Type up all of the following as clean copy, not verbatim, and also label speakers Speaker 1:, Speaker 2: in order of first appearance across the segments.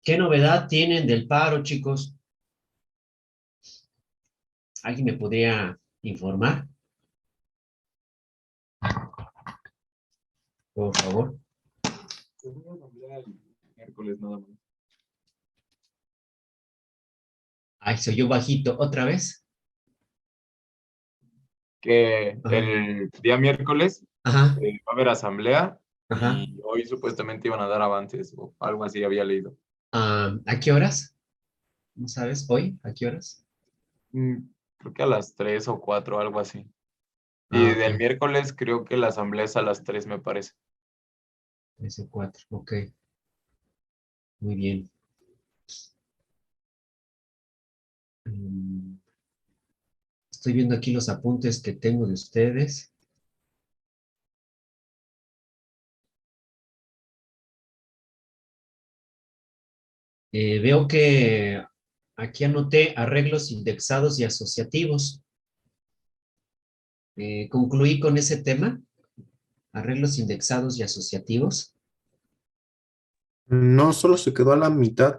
Speaker 1: ¿Qué novedad tienen del paro, chicos? ¿Alguien me podría informar, por favor?
Speaker 2: Pues una asamblea el miércoles nada más.
Speaker 1: Ay, soy yo bajito, ¿otra vez?
Speaker 2: Que
Speaker 1: Ajá,
Speaker 2: el día miércoles
Speaker 1: ajá,
Speaker 2: va a haber asamblea
Speaker 1: ajá.
Speaker 2: y hoy supuestamente iban a dar avances o algo así había leído.
Speaker 1: ¿A qué horas? ¿No sabes? ¿Hoy? ¿A qué horas?
Speaker 2: Mm, Creo que a las 3 o 4, algo así. Y
Speaker 1: Ah, ok.
Speaker 2: del miércoles creo que la asamblea es a las 3 me parece.
Speaker 1: 13, 4, ok. Muy bien. Mm, Estoy viendo aquí los apuntes que tengo de ustedes. Veo que aquí anoté arreglos indexados y asociativos. Concluí con ese tema, arreglos indexados y asociativos.
Speaker 3: No, solo se quedó a la mitad.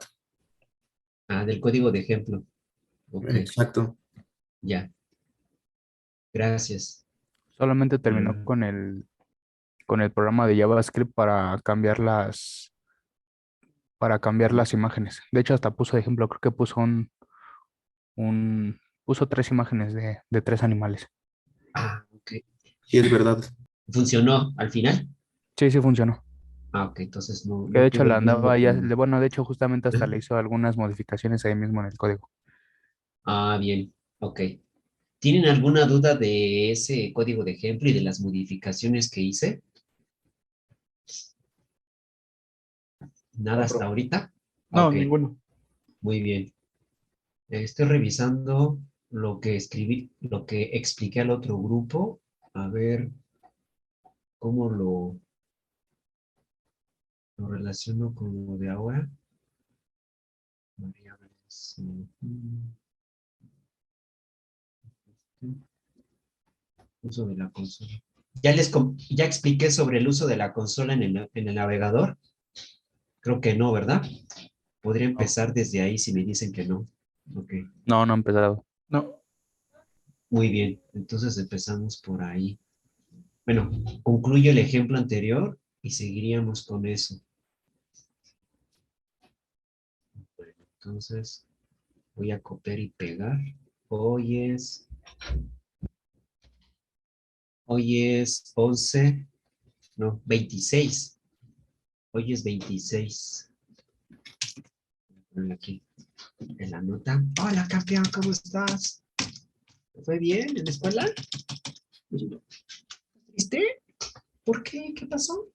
Speaker 1: Del código de ejemplo. Ok,
Speaker 3: Exacto.
Speaker 1: ya, gracias.
Speaker 4: Solamente terminó
Speaker 1: Mm,
Speaker 4: con el programa de JavaScript para cambiar las imágenes. De hecho, hasta puso de ejemplo, creo que puso tres imágenes de tres animales.
Speaker 1: ok.
Speaker 3: Sí, es verdad.
Speaker 1: ¿Funcionó al final?
Speaker 4: Sí, sí funcionó.
Speaker 1: Ok, entonces no,
Speaker 4: Que de
Speaker 1: no
Speaker 4: hecho
Speaker 1: tuve
Speaker 4: la
Speaker 1: el mismo
Speaker 4: andaba ya,
Speaker 1: problema.
Speaker 4: bueno, de hecho justamente hasta le
Speaker 1: ¿Eh?
Speaker 4: hizo algunas modificaciones ahí mismo en el código.
Speaker 1: Bien, ok. ¿Tienen alguna duda de ese código de ejemplo y de las modificaciones que hice? ¿Nada
Speaker 2: No,
Speaker 1: hasta
Speaker 2: profe.
Speaker 1: ahorita?
Speaker 5: No,
Speaker 1: Ok,
Speaker 5: ninguno.
Speaker 1: muy bien. Estoy revisando lo que escribí, lo que expliqué al otro grupo, a ver cómo lo relaciono con lo de ahora. Variables. Uso de la consola. Ya expliqué sobre el uso de la consola en el navegador. Creo que no, ¿verdad? Podría
Speaker 4: No,
Speaker 1: empezar desde ahí si me dicen que no. Ok,
Speaker 4: no, no ha empezado.
Speaker 5: No.
Speaker 1: muy bien. Entonces empezamos por ahí. Bueno, concluyo el ejemplo anterior y seguiríamos con eso. Bueno, entonces voy a copiar y pegar. Hoy es, hoy es 11, no, 26. Hoy es 26. Poner aquí en la nota. Hola, campeón, ¿cómo estás? ¿Te fue bien en la escuela? ¿Triste? ¿Por qué? ¿Qué pasó?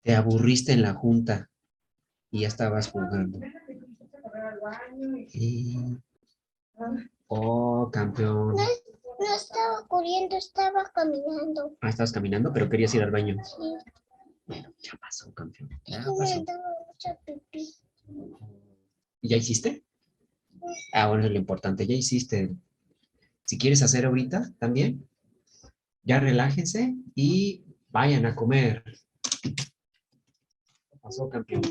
Speaker 1: Te aburriste en la junta y ya estabas jugando. Y... Oh, campeón.
Speaker 6: No, no estaba corriendo, estaba caminando.
Speaker 1: Estabas caminando, pero querías ir al baño.
Speaker 6: Sí,
Speaker 1: Bueno, ya pasó, campeón.
Speaker 6: es
Speaker 1: Ya
Speaker 6: que
Speaker 1: pasó.
Speaker 6: me daba mucha pipí.
Speaker 1: ¿Y ya hiciste? Bueno, es lo importante. Ya hiciste. Si quieres hacer ahorita también, ya relájense y vayan a comer. ¿Qué pasó, campeón?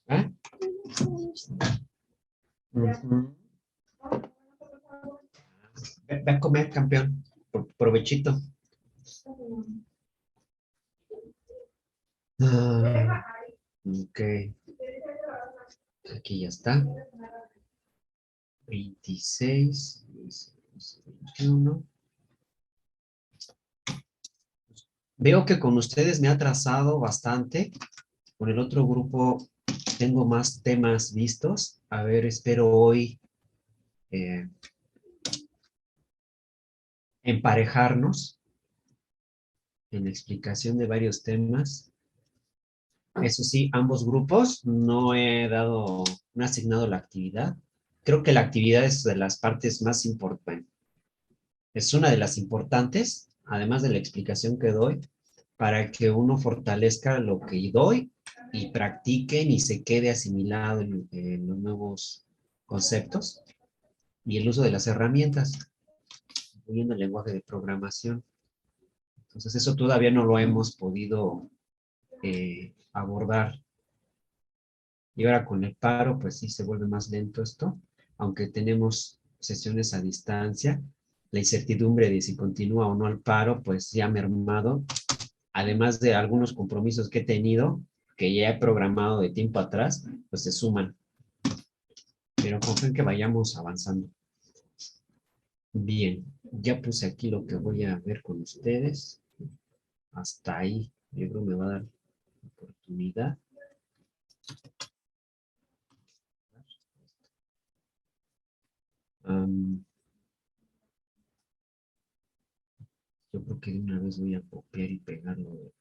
Speaker 1: ¿Eh? Ujú. Ve a comer, campeón. Provechito. Ah, ok. Aquí ya está. 26, 21. Veo que con ustedes me ha trazado bastante. Con el otro grupo tengo más temas vistos. A ver, espero hoy eh, emparejarnos en la explicación de varios temas. Eso sí, ambos grupos no no he asignado la actividad. Creo que la actividad es de las partes más importantes. Es una de las importantes, además de la explicación que doy, para que uno fortalezca lo que doy y practiquen y se quede asimilado en los nuevos conceptos y el uso de las herramientas, incluyendo el lenguaje de programación. Entonces, eso todavía no lo hemos podido abordar. Y ahora con el paro, pues sí se vuelve más lento esto, aunque tenemos sesiones a distancia, la incertidumbre de si continúa o no el paro, pues ya ha mermado, además de algunos compromisos que he tenido, que ya he programado de tiempo atrás, pues se suman. Pero confío en que vayamos avanzando. Bien, ya puse aquí lo que voy a ver con ustedes. Hasta ahí, yo creo que me va a dar oportunidad. Yo creo que de una vez voy a copiar y pegarlo.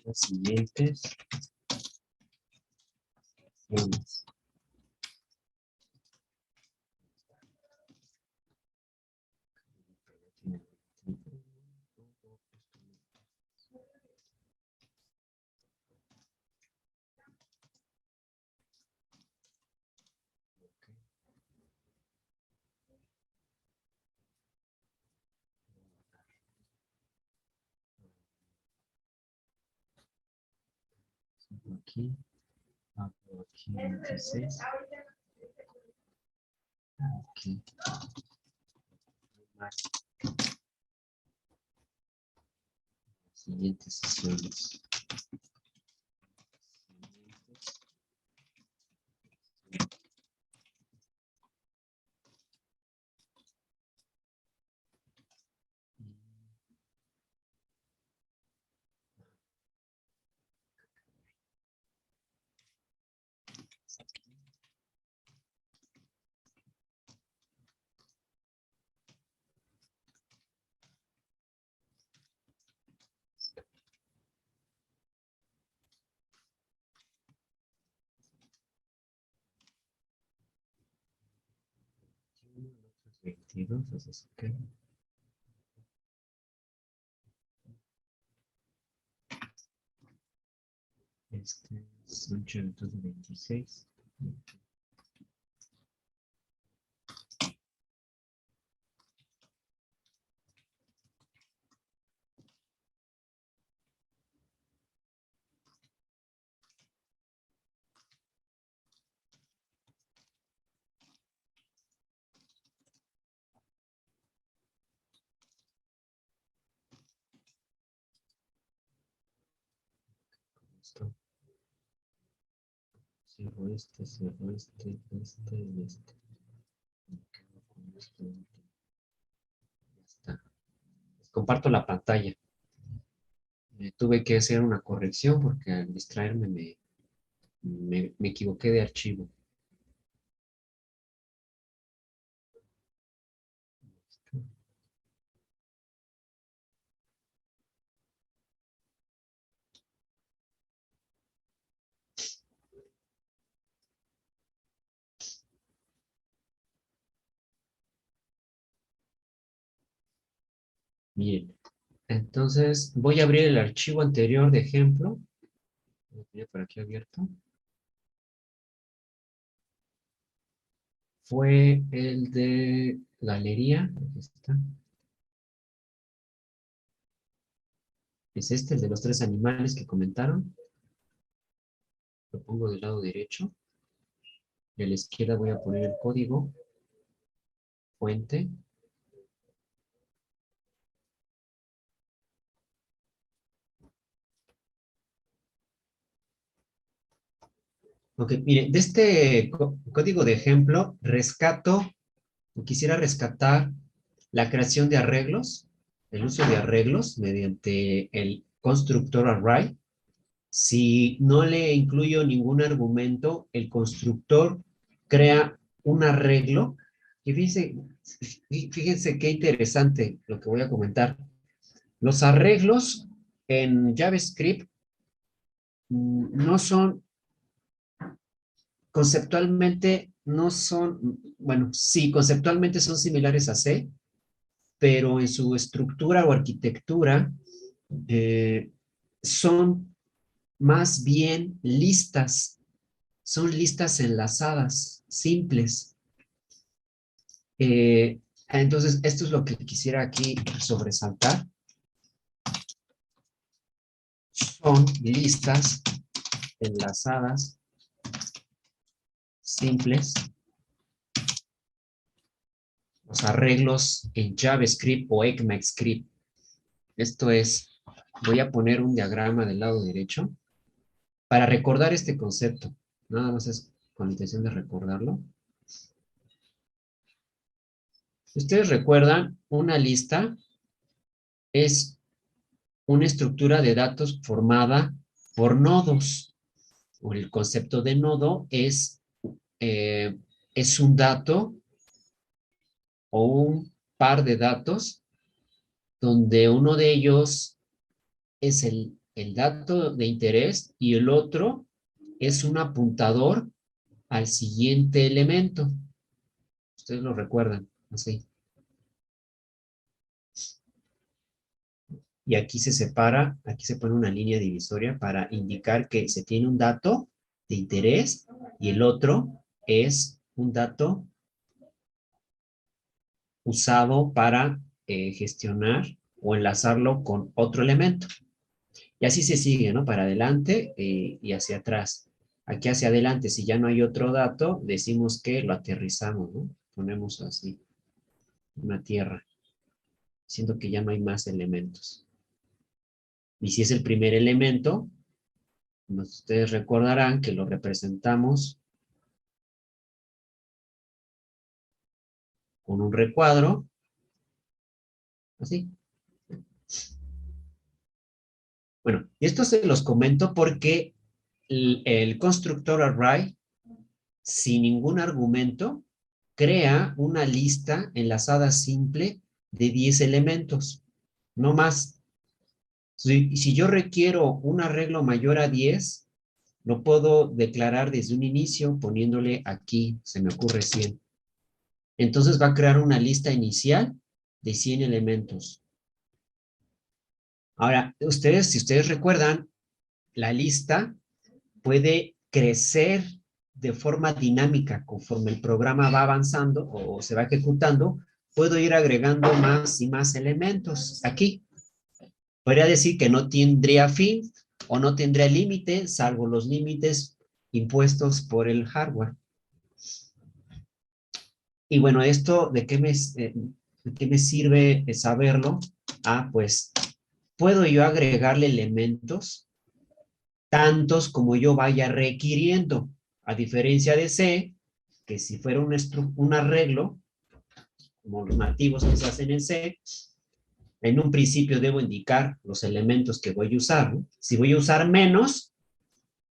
Speaker 1: Las siguientes secciones. Aquí, aquí 26. Aquí. Más. Siguientes sesiones. Otros 22, así es que este son chivitos de 26. Esto. Cierro este, este y este. Me quedo con esto. Ya está. Les comparto la pantalla. Tuve que hacer una corrección porque al distraerme me equivoqué de archivo. Bien, entonces voy a abrir el archivo anterior de ejemplo. Lo tenía por aquí abierto. Fue el de galería. Aquí está. Es este, el de los 3 animales que comentaron. Lo pongo del lado derecho. Y a la izquierda voy a poner el código. Fuente. Ok, mire, de este código de ejemplo, quisiera rescatar la creación de arreglos, el uso de arreglos mediante el constructor array. Si no le incluyo ningún argumento, el constructor crea un arreglo. Y fíjense qué interesante lo que voy a comentar. Los arreglos en JavaScript no son, conceptualmente no son, bueno, sí, conceptualmente son similares a C, pero en su estructura o arquitectura son más bien listas. Son listas enlazadas, simples. Entonces, esto es lo que quisiera aquí sobresaltar. Son listas enlazadas, simples. Los arreglos en JavaScript o ECMAScript. Esto es, voy a poner un diagrama del lado derecho para recordar este concepto. Nada más es con la intención de recordarlo. Ustedes recuerdan, una lista es una estructura de datos formada por nodos. O el concepto de nodo es un dato o un par de datos donde uno de ellos es el dato de interés y el otro es un apuntador al siguiente elemento. Ustedes lo recuerdan, así. Y aquí se separa, aquí se pone una línea divisoria para indicar que se tiene un dato de interés y el otro es un dato usado para gestionar o enlazarlo con otro elemento. Y así se sigue, ¿no? Para adelante y hacia atrás. Aquí hacia adelante, si ya no hay otro dato, decimos que lo aterrizamos, ¿no? Ponemos así, una tierra, siendo que ya no hay más elementos. Y si es el primer elemento, ustedes recordarán que lo representamos con un recuadro, así. Bueno, y esto se los comento porque el constructor array, sin ningún argumento, crea una lista enlazada simple de 10 elementos, no más. Si yo requiero un arreglo mayor a 10, lo puedo declarar desde un inicio poniéndole aquí, se me ocurre 100. Entonces va a crear una lista inicial de 100 elementos. Ahora, si ustedes recuerdan, la lista puede crecer de forma dinámica conforme el programa va avanzando o se va ejecutando. Puedo ir agregando más y más elementos aquí. Podría decir que no tendría fin o no tendría límite, salvo los límites impuestos por el hardware. Y bueno, ¿esto de qué me sirve saberlo? Pues puedo yo agregarle elementos tantos como yo vaya requiriendo, a diferencia de C, que si fuera un arreglo, como los nativos que se hacen en C, en un principio debo indicar los elementos que voy a usar, ¿no? Si voy a usar menos,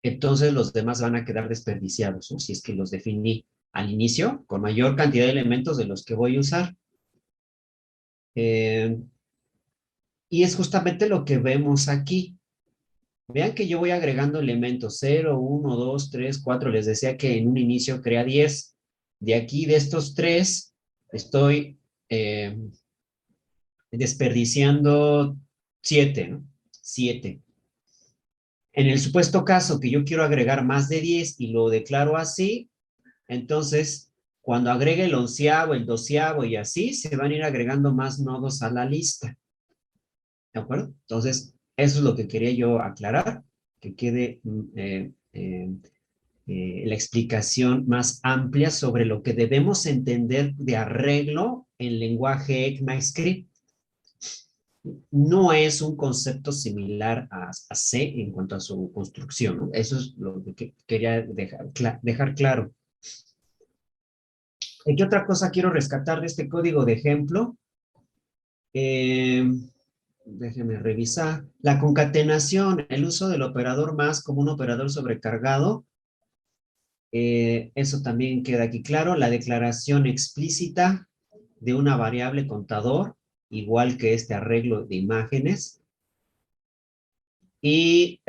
Speaker 1: entonces los demás van a quedar desperdiciados, ¿no? Si es que los definí al inicio con mayor cantidad de elementos de los que voy a usar. Y es justamente lo que vemos aquí. Vean que yo voy agregando elementos 0, 1, 2, 3, 4. Les decía que en un inicio crea 10. De aquí, de estos 3, estoy desperdiciando 7, ¿no? 7. En el supuesto caso que yo quiero agregar más de 10 y lo declaro así, entonces, cuando agregue el 11avo, el 12avo y así, se van a ir agregando más nodos a la lista. ¿De acuerdo? Entonces, eso es lo que quería yo aclarar, que quede la explicación más amplia sobre lo que debemos entender de arreglo en lenguaje ECMAScript. No es un concepto similar a C en cuanto a su construcción, ¿no? Eso es lo que quería dejar claro. ¿Qué otra cosa quiero rescatar de este código de ejemplo? Déjenme revisar. La concatenación, el uso del operador más como un operador sobrecargado. Eso también queda aquí claro. La declaración explícita de una variable contador, igual que este arreglo de imágenes. Y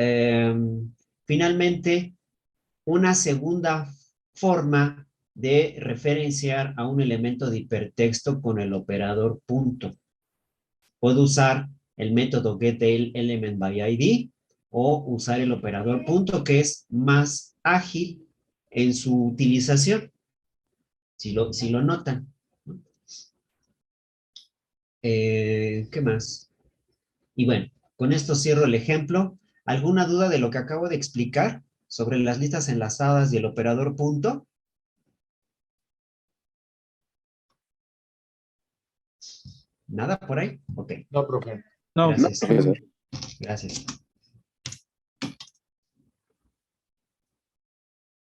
Speaker 1: finalmente, una segunda forma de referenciar a un elemento de hipertexto con el operador punto. Puedo usar el método getElement_by_id o usar el operador punto, que es más ágil en su utilización, si lo notan. ¿Qué más? Y bueno, con esto cierro el ejemplo. ¿Alguna duda de lo que acabo de explicar sobre las listas enlazadas y el operador punto? ¿Nada por ahí? Ok,
Speaker 2: No, profe.
Speaker 4: No,
Speaker 1: gracias.
Speaker 3: profesor.
Speaker 1: Gracias.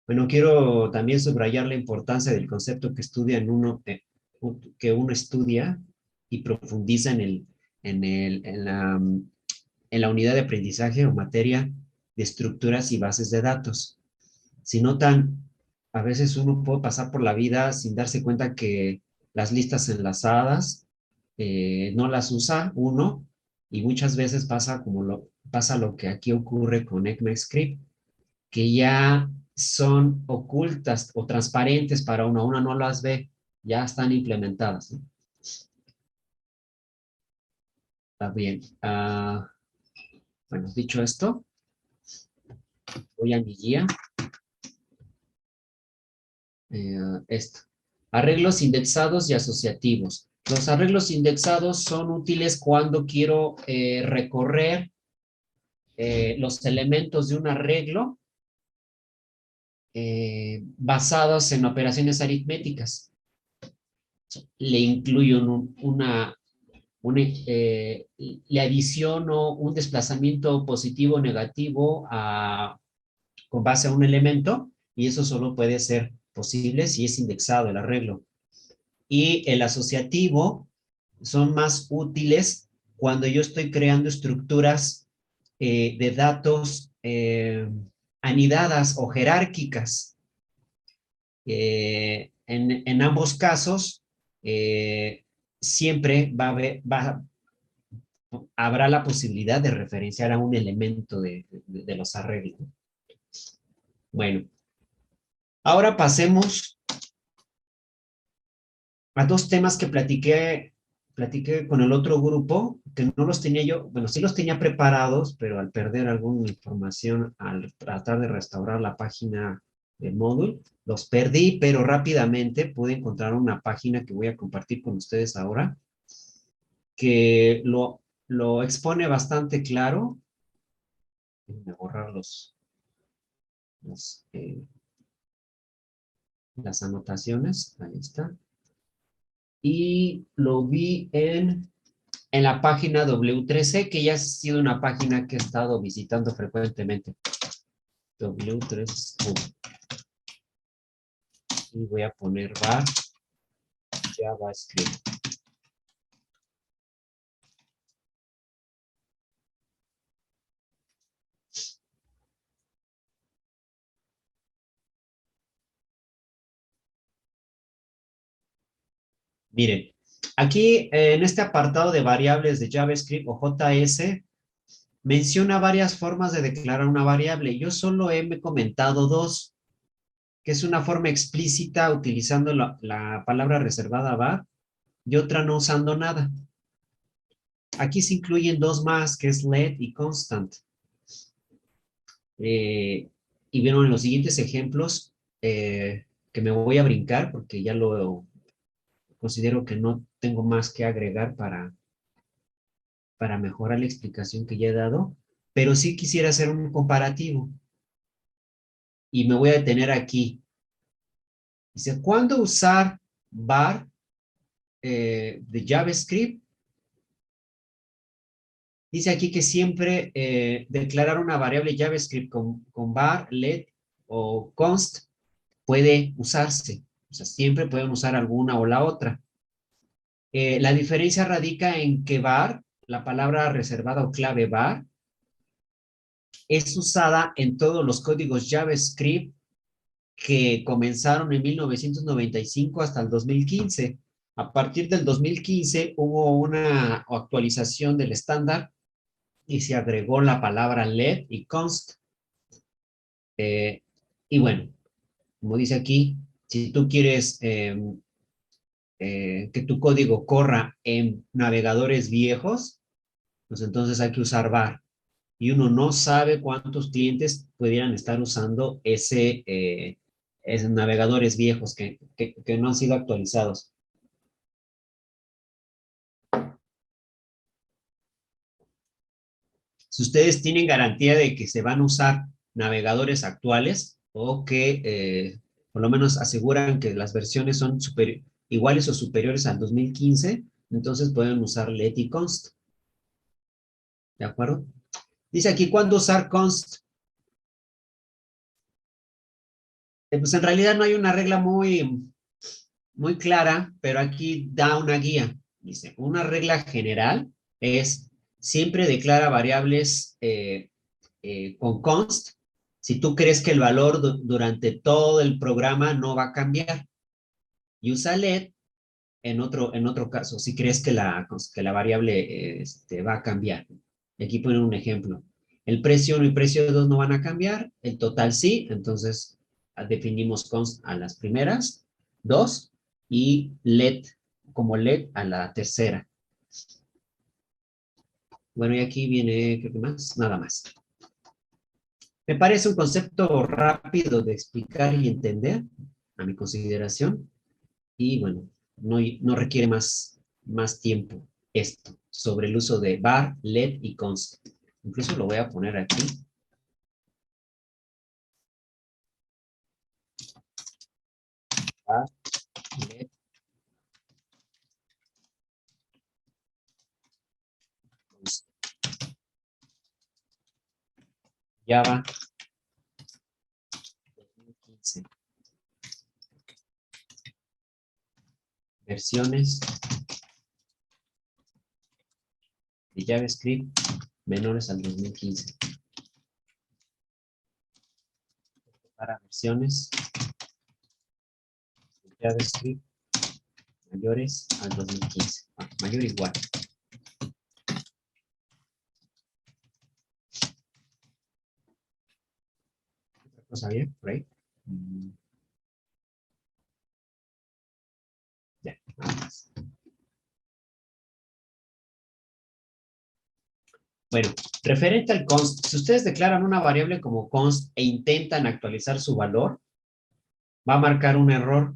Speaker 1: Bueno, quiero también subrayar la importancia del concepto que que uno estudia y profundiza en la unidad de aprendizaje o materia de estructuras y bases de datos. Si notan, a veces uno puede pasar por la vida sin darse cuenta que las listas enlazadas no las usa uno, y muchas veces pasa lo que aquí ocurre con ECMAScript, que ya son ocultas o transparentes para uno no las ve, ya están implementadas, ¿no? Está bien. Bueno, dicho esto, voy a mi guía. Esto. Arreglos indexados y asociativos. Los arreglos indexados son útiles cuando quiero recorrer los elementos de un arreglo basados en operaciones aritméticas. Le incluyo le adiciono un desplazamiento positivo o negativo con base a un elemento, y eso solo puede ser posible si es indexado el arreglo. Y el asociativo son más útiles cuando yo estoy creando estructuras de datos anidadas o jerárquicas. En ambos casos, siempre habrá la posibilidad de referenciar a un elemento de los arreglos. Bueno, ahora pasemos a dos temas que platiqué con el otro grupo, que no los tenía yo, bueno, sí los tenía preparados, pero al perder alguna información, al tratar de restaurar la página del módulo, los perdí, pero rápidamente pude encontrar una página que voy a compartir con ustedes ahora, que lo expone bastante claro. Déjenme borrar los, las anotaciones, ahí está. Y lo vi en la página W3C, que ya ha sido una página que he estado visitando frecuentemente. W3C. Y voy a poner var JavaScript. Miren, aquí en este apartado de variables de JavaScript o JS, menciona varias formas de declarar una variable. Yo solo he comentado dos, que es una forma explícita utilizando la palabra reservada var y otra no usando nada. Aquí se incluyen dos más, que es let y constant. Y vieron en los siguientes ejemplos, que me voy a brincar porque ya lo considero que no tengo más que agregar para mejorar la explicación que ya he dado, pero sí quisiera hacer un comparativo. Y me voy a detener aquí. Dice, ¿cuándo usar var de JavaScript? Dice aquí que siempre declarar una variable JavaScript con var, let o const puede usarse. O sea, siempre pueden usar alguna o la otra. La diferencia radica en que var, la palabra reservada o clave var, es usada en todos los códigos JavaScript que comenzaron en 1995 hasta el 2015. A partir del 2015 hubo una actualización del estándar y se agregó la palabra let y const. Y bueno, como dice aquí, si tú quieres que tu código corra en navegadores viejos, pues entonces hay que usar var. Y uno no sabe cuántos clientes pudieran estar usando esos navegadores viejos que no han sido actualizados. Si ustedes tienen garantía de que se van a usar navegadores actuales o que por lo menos aseguran que las versiones son iguales o superiores al 2015, entonces pueden usar let y const. ¿De acuerdo? Dice aquí, ¿cuándo usar const? Pues en realidad no hay una regla muy clara, pero aquí da una guía. Dice, una regla general es siempre declara variables con const si tú crees que el valor durante todo el programa no va a cambiar. Y usa let en otro caso, si crees que la variable va a cambiar. Aquí ponen un ejemplo. El precio 1 y precio 2 no van a cambiar, el total sí, entonces definimos const a las primeras dos y let como let a la tercera. Bueno, y aquí viene, ¿qué más? Nada más. Me parece un concepto rápido de explicar y entender, a mi consideración, y bueno, no requiere más tiempo esto, sobre el uso de var, let y const. Incluso lo voy a poner aquí. Var, let, const. Java 2015. Versiones de JavaScript menores al 2015. Para versiones de JavaScript mayores al 2015. Mayor o igual. ¿Otra cosa bien? Por ahí. Ya, nada más. Bueno, referente al const, si ustedes declaran una variable como const e intentan actualizar su valor, va a marcar un error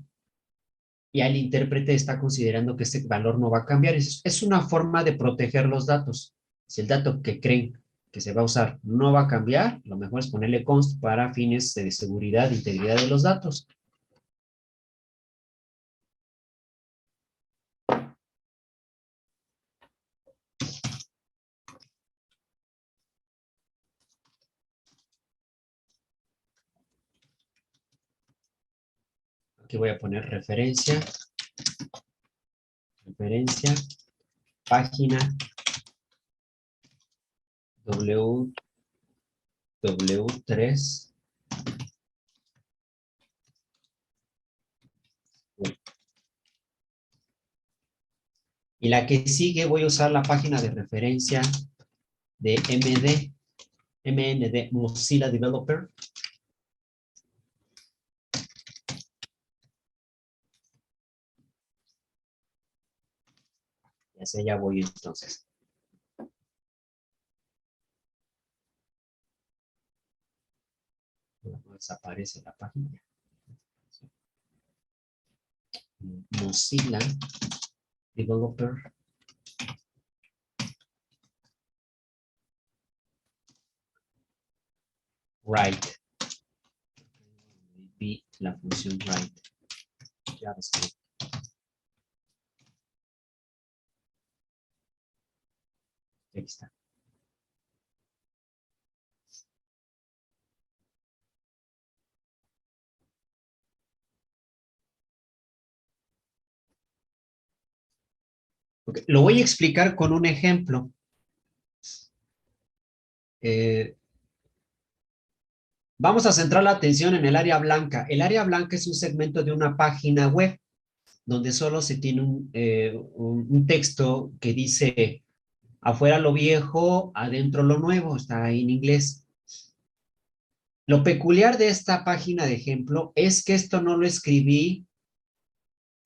Speaker 1: y el intérprete está considerando que ese valor no va a cambiar. Es una forma de proteger los datos. Si el dato que creen que se va a usar no va a cambiar, lo mejor es ponerle const para fines de seguridad e integridad de los datos. Aquí voy a poner referencia, página, W3. Y la que sigue voy a usar la página de referencia de MND, Mozilla Developer. Y hacia allá voy entonces. No desaparece la página. Mozilla Developer. Write. Y la función write. JavaScript. Aquí está. Okay. Lo voy a explicar con un ejemplo. Vamos a centrar la atención en el área blanca. El área blanca es un segmento de una página web donde solo se tiene un texto que dice afuera lo viejo, adentro lo nuevo. Está ahí en inglés. Lo peculiar de esta página de ejemplo es que esto no lo escribí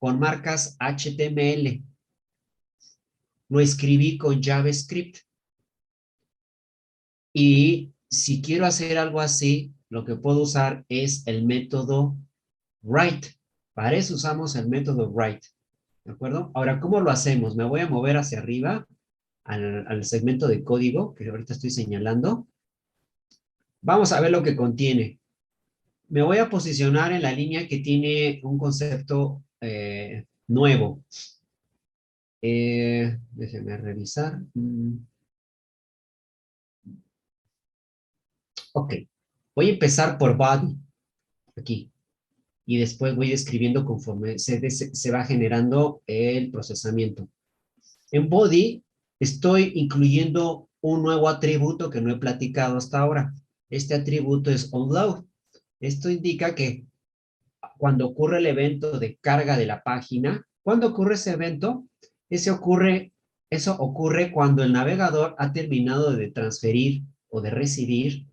Speaker 1: con marcas HTML. Lo escribí con JavaScript. Y si quiero hacer algo así, lo que puedo usar es el método write. Para eso usamos el método write. ¿De acuerdo? Ahora, ¿cómo lo hacemos? Me voy a mover hacia arriba al segmento de código que ahorita estoy señalando. Vamos a ver lo que contiene. Me voy a posicionar en la línea que tiene un concepto nuevo. Déjenme revisar. Ok. Voy a empezar por body. Aquí. Y después voy describiendo conforme se va generando el procesamiento. En body estoy incluyendo un nuevo atributo que no he platicado hasta ahora. Este atributo es onload. Esto indica que cuando ocurre el evento de carga de la página, ¿cuándo ocurre ese evento? Eso ocurre cuando el navegador ha terminado de transferir o de recibir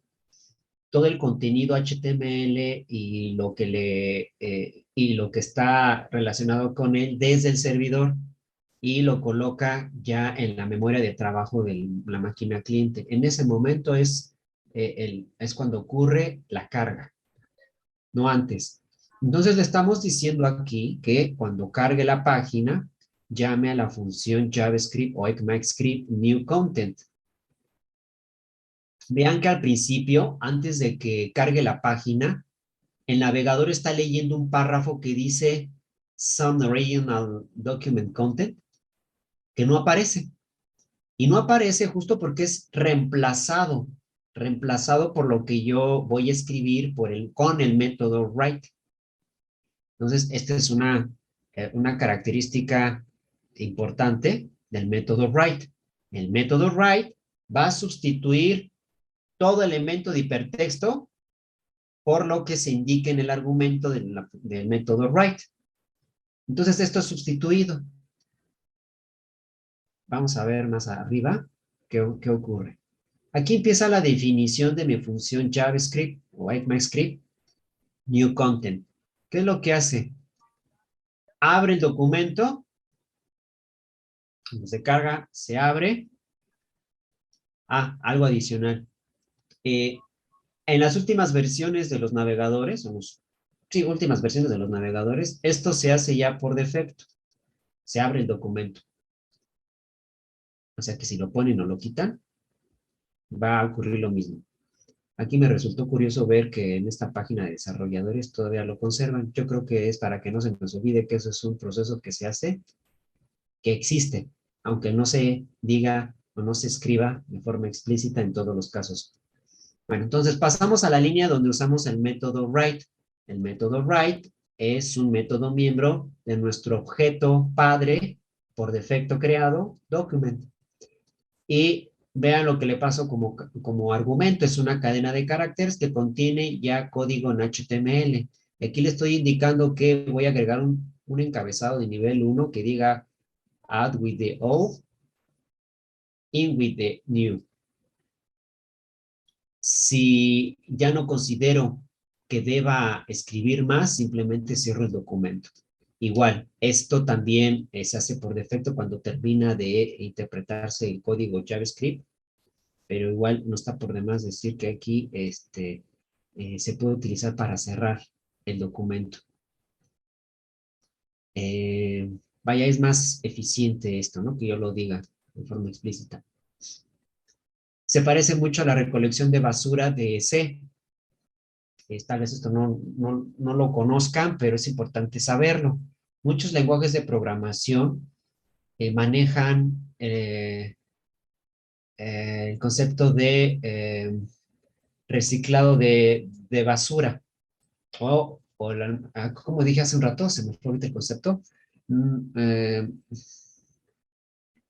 Speaker 1: todo el contenido HTML y lo que está relacionado con él desde el servidor y lo coloca ya en la memoria de trabajo de la máquina cliente. En ese momento es cuando ocurre la carga, no antes. Entonces le estamos diciendo aquí que cuando cargue la página, llame a la función JavaScript o ECMAScript new content. Vean que al principio, antes de que cargue la página, el navegador está leyendo un párrafo que dice Some Original Document Content, que no aparece. Y no aparece justo porque es reemplazado por lo que yo voy a escribir con el método write. Entonces, esta es una característica importante del método write. El método write va a sustituir todo elemento de hipertexto por lo que se indique en el argumento del método write. Entonces, esto es sustituido. Vamos a ver más arriba qué ocurre. Aquí empieza la definición de mi función JavaScript o ECMAScript new content. ¿Qué es lo que hace? Abre el documento, cuando se carga, se abre. Algo adicional. En las últimas versiones de los navegadores, últimas versiones de los navegadores, esto se hace ya por defecto. Se abre el documento. O sea que si lo ponen o lo quitan, va a ocurrir lo mismo. Aquí me resultó curioso ver que en esta página de desarrolladores todavía lo conservan. Yo creo que es para que no se nos olvide que eso es un proceso que se hace, que existe, aunque no se diga o no se escriba de forma explícita en todos los casos. Bueno, entonces pasamos a la línea donde usamos el método write. El método write es un método miembro de nuestro objeto padre, por defecto creado, document. Y vean lo que le paso como argumento. Es una cadena de caracteres que contiene ya código en HTML. Aquí le estoy indicando que voy a agregar un encabezado de nivel 1 que diga add with the old, in with the new. Si ya no considero que deba escribir más, simplemente cierro el documento. Igual, esto también se hace por defecto cuando termina de interpretarse el código JavaScript, pero igual no está por demás decir que aquí se puede utilizar para cerrar el documento. Vaya, es más eficiente esto, ¿no? Que yo lo diga de forma explícita. Se parece mucho a la recolección de basura de C. Tal vez esto no lo conozcan, pero es importante saberlo. Muchos lenguajes de programación manejan el concepto de reciclado de basura. Como dije hace un rato, se me fue el concepto.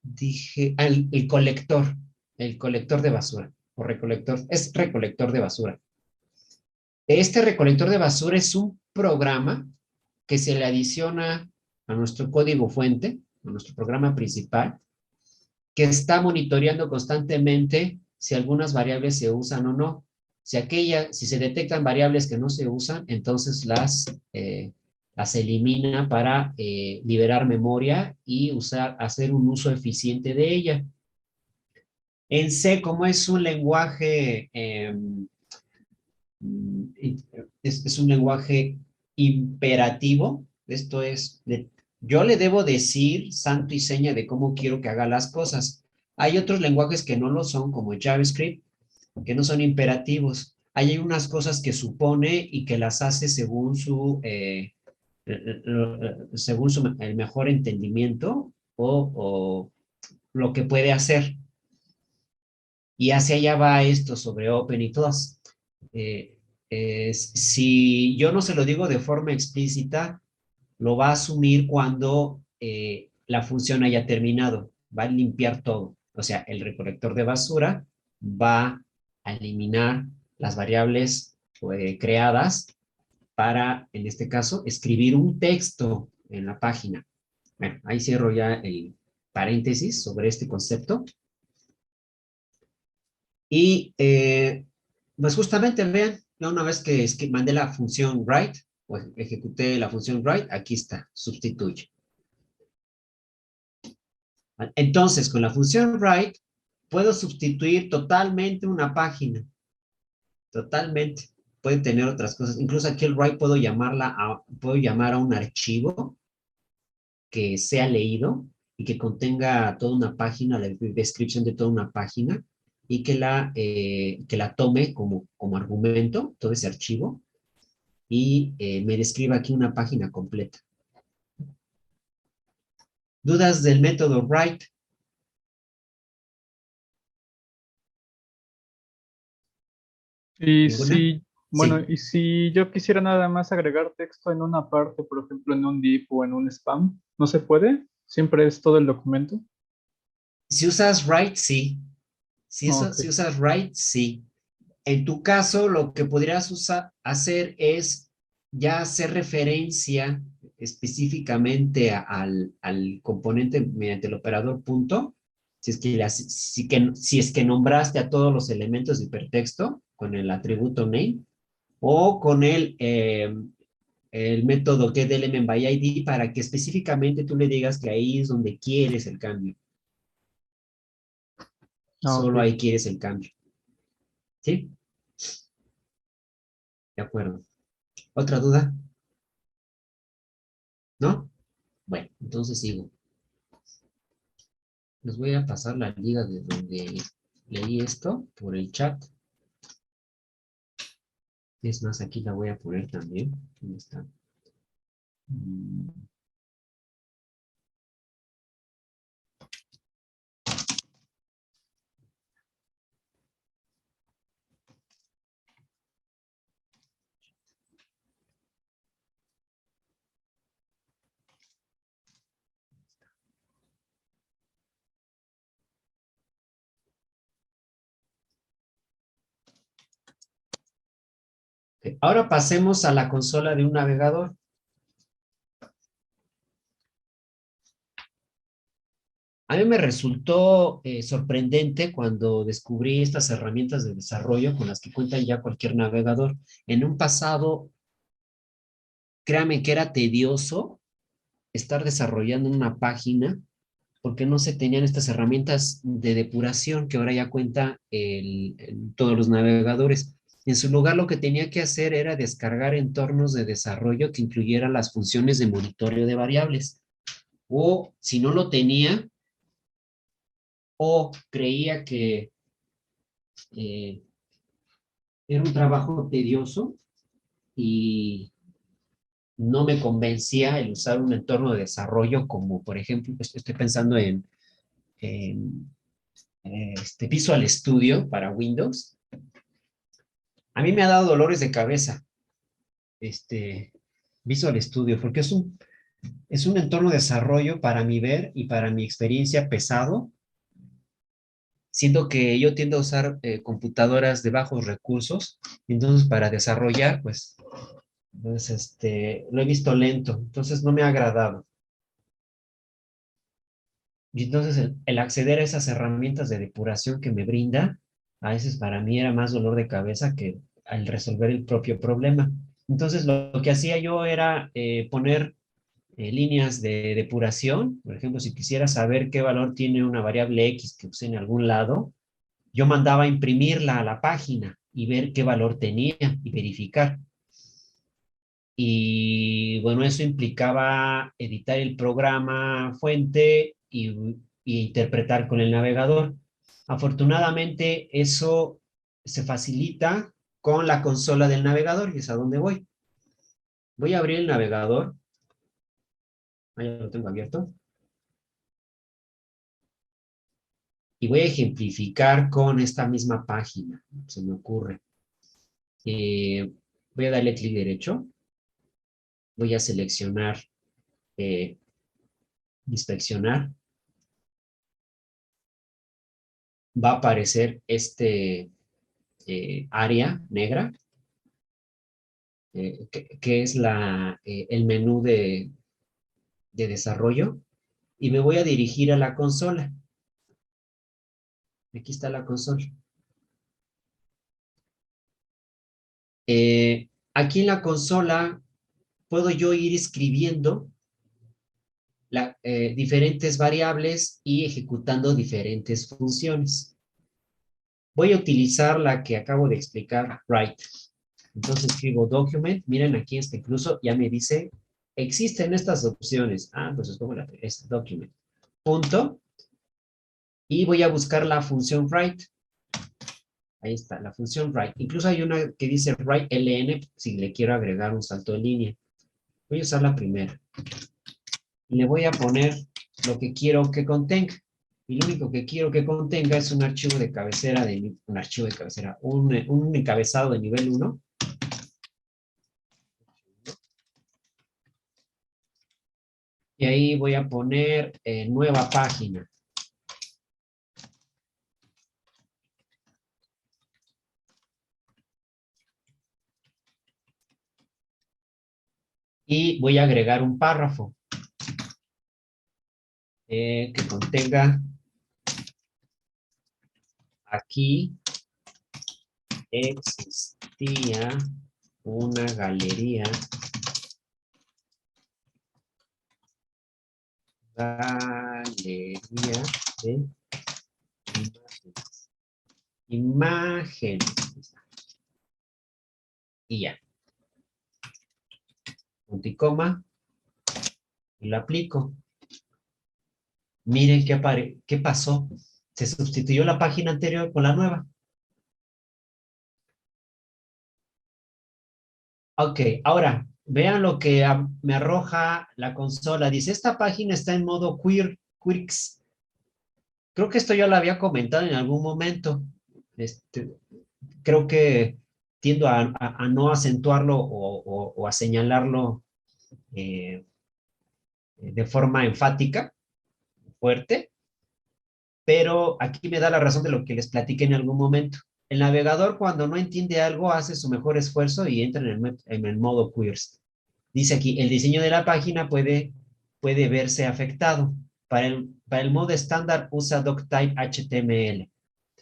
Speaker 1: Dije, el colector de basura, o recolector, es recolector de basura. Este recolector de basura es un programa que se le adiciona a nuestro código fuente, a nuestro programa principal, que está monitoreando constantemente si algunas variables se usan o no. Si se detectan variables que no se usan, entonces las las elimina para liberar memoria y hacer un uso eficiente de ella. En C, como es un lenguaje, es un lenguaje imperativo, esto es, yo le debo decir santo y seña de cómo quiero que haga las cosas. Hay otros lenguajes que no lo son, como JavaScript, que no son imperativos. Hay unas cosas que supone y que las hace según el mejor entendimiento o lo que puede hacer. Y hacia allá va esto sobre Open y todas. Si yo no se lo digo de forma explícita, lo va a asumir cuando la función haya terminado. Va a limpiar todo. O sea, el recolector de basura va a eliminar las variables creadas para, en este caso, escribir un texto en la página. Bueno, ahí cierro ya el paréntesis sobre este concepto. Y pues justamente vean, ya una vez que mandé la función write o ejecuté la función write, aquí está, sustituye. Entonces, con la función write, puedo sustituir totalmente una página. Totalmente. Puede tener otras cosas. Incluso aquí el write puedo llamar a un archivo que sea leído y que contenga toda una página, la descripción de toda una página, y que la tome como argumento, todo ese archivo, y me describa aquí una página completa. ¿Dudas del método write?
Speaker 5: Y
Speaker 1: ¿Ninguna?
Speaker 5: si, bueno,
Speaker 1: Sí.
Speaker 5: y si yo quisiera nada más agregar texto en una parte, por ejemplo, en un div o en un spam, ¿no se puede? Siempre es todo el documento.
Speaker 1: Si usas write, sí.
Speaker 5: Ok.
Speaker 1: Si usas write, sí. En tu caso, lo que podrías hacer es ya hacer referencia específicamente al componente mediante el operador punto, si es que nombraste a todos los elementos de hipertexto con el atributo name, o con el método getElementById para que específicamente tú le digas que ahí es donde quieres el cambio.
Speaker 5: Ah, ok.
Speaker 1: Solo ahí quieres el cambio. ¿Sí? De acuerdo. ¿Otra duda? ¿No? Bueno, entonces sigo. Les voy a pasar la liga de donde leí esto por el chat. Es más, aquí la voy a poner también. ¿Dónde está? Ok, ahora pasemos a la consola de un navegador. A mí me resultó sorprendente cuando descubrí estas herramientas de desarrollo con las que cuentan ya cualquier navegador. En un pasado, créame que era tedioso estar desarrollando una página porque no se tenían estas herramientas de depuración que ahora ya cuenta todos los navegadores. En su lugar, lo que tenía que hacer era descargar entornos de desarrollo que incluyeran las funciones de monitoreo de variables. O si no lo tenía, o creía que eh, era un trabajo tedioso y no me convencía el usar un entorno de desarrollo como, por ejemplo, estoy pensando en Visual Studio para Windows. A mí me ha dado dolores de cabeza Visual Studio porque es un entorno de desarrollo para mi ver y para mi experiencia pesado, siendo que yo tiendo a usar computadoras de bajos recursos, entonces para desarrollar, pues lo he visto lento, entonces no me ha agradado. Y entonces el acceder a esas herramientas de depuración que me brinda, a veces para mí era más dolor de cabeza que al resolver el propio problema. Entonces, lo que hacía yo era poner líneas de depuración. Por ejemplo, si quisiera saber qué valor tiene una variable X que usé en algún lado, yo mandaba a imprimirla a la página y ver qué valor tenía y verificar. Y bueno, eso implicaba editar el programa fuente y interpretar con el navegador. Afortunadamente, eso se facilita con la consola del navegador, y es a donde voy. Voy a abrir el navegador. Ahí lo tengo abierto. Y voy a ejemplificar con esta misma página, se me ocurre. Voy a darle clic derecho. Voy a seleccionar, inspeccionar. Va a aparecer este área negra, que es el menú de desarrollo, y me voy a dirigir a la consola. Aquí está la consola. Aquí en la consola puedo yo ir escribiendo diferentes variables y ejecutando diferentes funciones. Voy a utilizar la que acabo de explicar, write. Entonces escribo document. Miren aquí, incluso ya me dice, existen estas opciones. Pues escojo esta document. Punto. Y voy a buscar la función write. Ahí está, la función write. Incluso hay una que dice write ln si le quiero agregar un salto de línea. Voy a usar la primera. Y le voy a poner lo que quiero que contenga. Y lo único que quiero que contenga es un archivo de cabecera, un encabezado de nivel 1. Y ahí voy a poner nueva página. Y voy a agregar un párrafo que contenga aquí existía una galería de imágenes. Y ya. Punto y coma. Y lo aplico. Miren qué pasó. Se sustituyó la página anterior con la nueva. Ok, ahora, vean lo que me arroja la consola. Dice, esta página está en modo Quirks. Creo que esto ya lo había comentado en algún momento. Creo que tiendo a no acentuarlo o a señalarlo de forma enfática, fuerte, pero aquí me da la razón de lo que les platiqué en algún momento. El navegador, cuando no entiende algo, hace su mejor esfuerzo y entra en el modo queers. Dice aquí, el diseño de la página puede verse afectado. Para el modo estándar usa doctype HTML.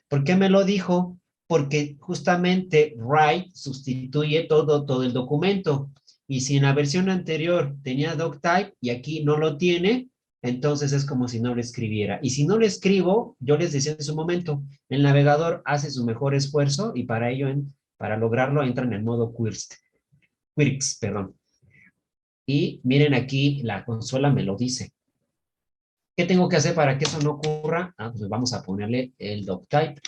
Speaker 1: ¿Por qué me lo dijo? Porque justamente write sustituye todo el documento. Y si en la versión anterior tenía doctype y aquí no lo tiene, entonces es como si no lo escribiera. Y si no lo escribo, yo les decía en su momento, el navegador hace su mejor esfuerzo y para ello, para lograrlo, entra en el modo Quirks, perdón. Y miren aquí, la consola me lo dice. ¿Qué tengo que hacer para que eso no ocurra? Pues vamos a ponerle el doctype.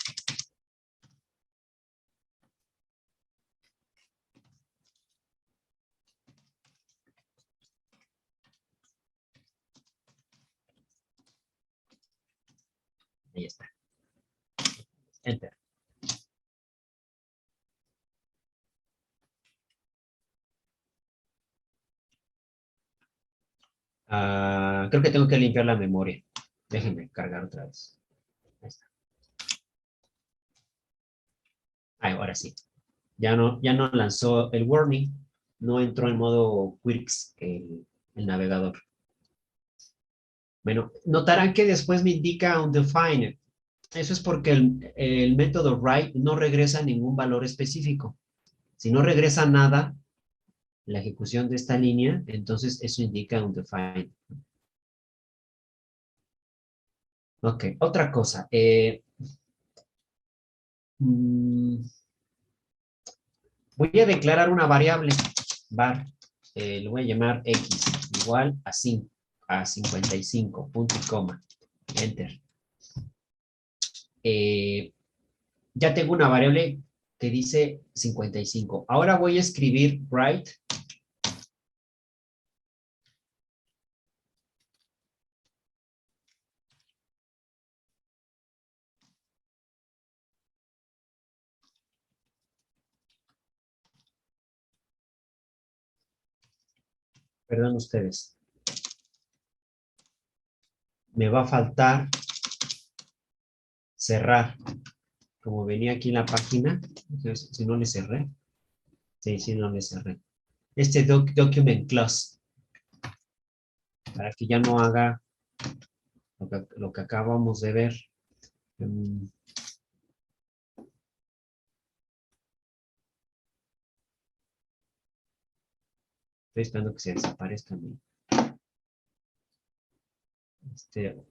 Speaker 1: Ahí está. Enter. Creo que tengo que limpiar la memoria. Déjenme cargar otra vez. Ahí está. Ahora sí. Ya no lanzó el warning. No entró en modo Quirks el navegador. Bueno, notarán que después me indica undefined. Eso es porque el método write no regresa ningún valor específico. Si no regresa nada, la ejecución de esta línea, entonces eso indica un define. Ok, otra cosa. Voy a declarar una variable, var, le voy a llamar x, igual a 5, a 55, punto y coma, enter. Ya tengo una variable que dice 55. Ahora voy a escribir write. Perdón ustedes. Me va a faltar cerrar. Como venía aquí en la página, entonces, si no le cerré. Sí, no le cerré. Este document clause. Para que ya no haga lo que acabamos de ver. Estoy esperando que se desaparezca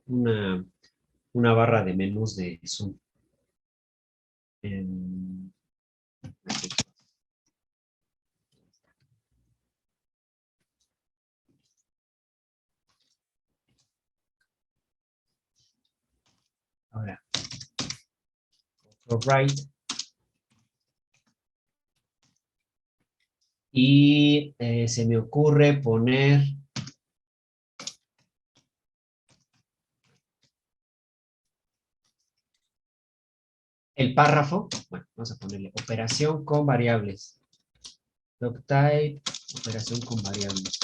Speaker 1: una barra de menús de Zoom. Aquí. Ahora, write. Y se me ocurre poner el párrafo. Bueno, vamos a ponerle operación con variables. Doctype, operación con variables.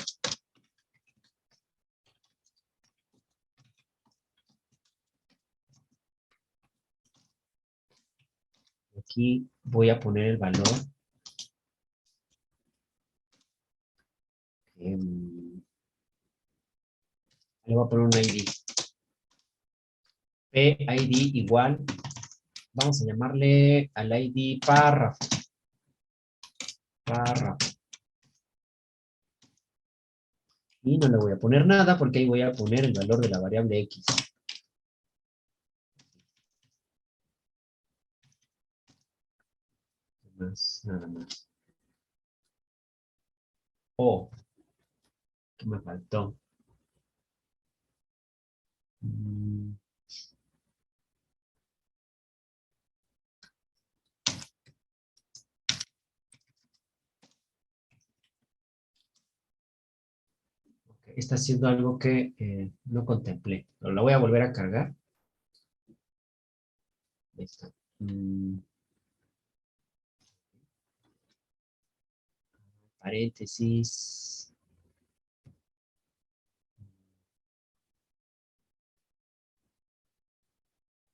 Speaker 1: Aquí voy a poner el valor. Le voy a poner un ID. PID igual. Vamos a llamarle al ID párrafo. Párrafo. Y no le voy a poner nada porque ahí voy a poner el valor de la variable X. Nada más. Oh, ¿qué me faltó? Está haciendo algo que no contemplé. Pero la voy a volver a cargar. Ahí está. Paréntesis.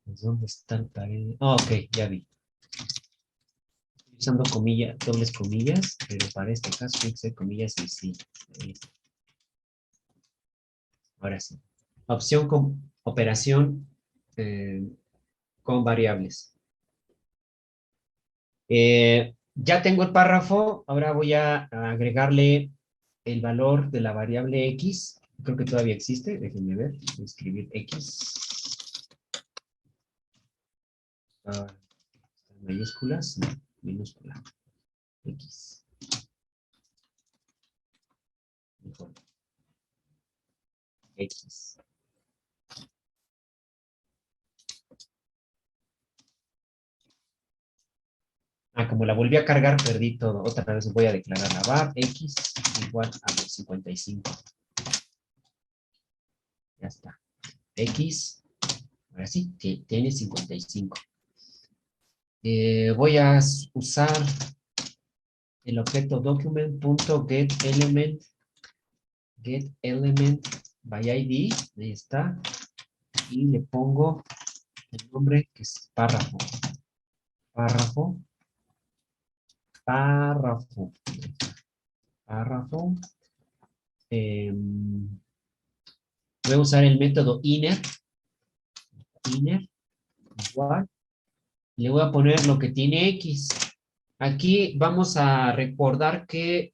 Speaker 1: ¿Dónde está el paréntesis? Oh, ok, ya vi. Estoy usando comillas, dobles comillas, pero para este caso tiene que ser comillas y sí. Ahora sí. Opción con operación con variables. Ya tengo el párrafo, ahora voy a agregarle el valor de la variable X. Creo que todavía existe, déjenme ver. Voy a escribir X. Mayúsculas, no, minúscula. X. Mejor. X. Como la volví a cargar, perdí todo. Otra vez voy a declarar la var X igual a 55. Ya está. X, ahora sí, que tiene 55. Voy a usar el objeto document.getElement by ID, ahí está, y le pongo el nombre que es párrafo. Voy a usar el método inner igual, le voy a poner lo que tiene X. Aquí vamos a recordar que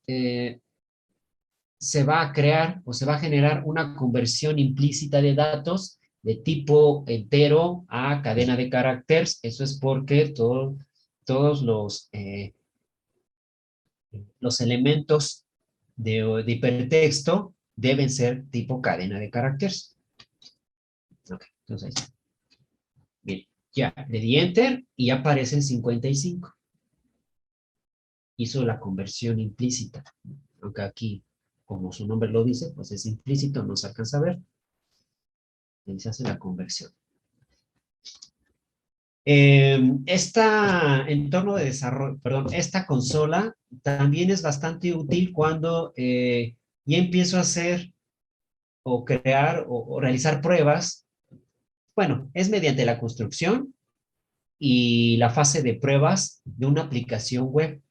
Speaker 1: se va a crear o se va a generar una conversión implícita de datos de tipo entero a cadena de caracteres. Eso es porque todos los elementos de hipertexto deben ser tipo cadena de caracteres. Ok, entonces ahí está. Bien, ya le di enter y aparecen 55. Hizo la conversión implícita. Aunque aquí, como su nombre lo dice, pues es implícito, no se alcanza a ver. Y se hace la conversión. Esta entorno de desarrollo, perdón, esta consola también es bastante útil cuando ya empiezo a hacer o crear o realizar pruebas. Bueno, es mediante la construcción y la fase de pruebas de una aplicación web.